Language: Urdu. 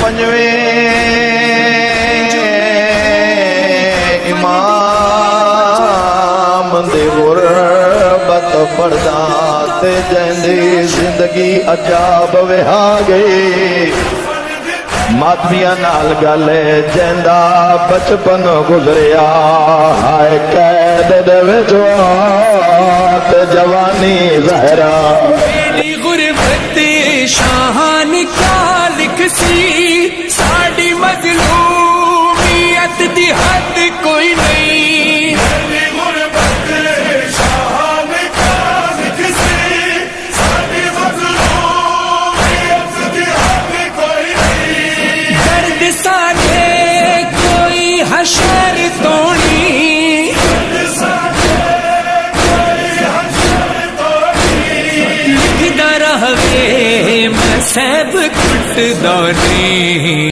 پنجویں امام دی غربت پڑھدا تے جیندی زندگی عجاب وہا گئی ماتمیاں نال گلے جیندا بچپن گزریا ہائے قید دے وچ تے جوانی زہرا میری غربت شاہان کیا لکھ سی ساڑی مظلومیت دی حد کوئی نہیں میری غربت شاہان کیا لکھ سی ساڑی مظلومیت دی حد کوئی نہیں درد سانے کوئی حشر تو نہیں درد سانے کوئی حشر تو نہیں لکھدا رہے میں سب کٹ داری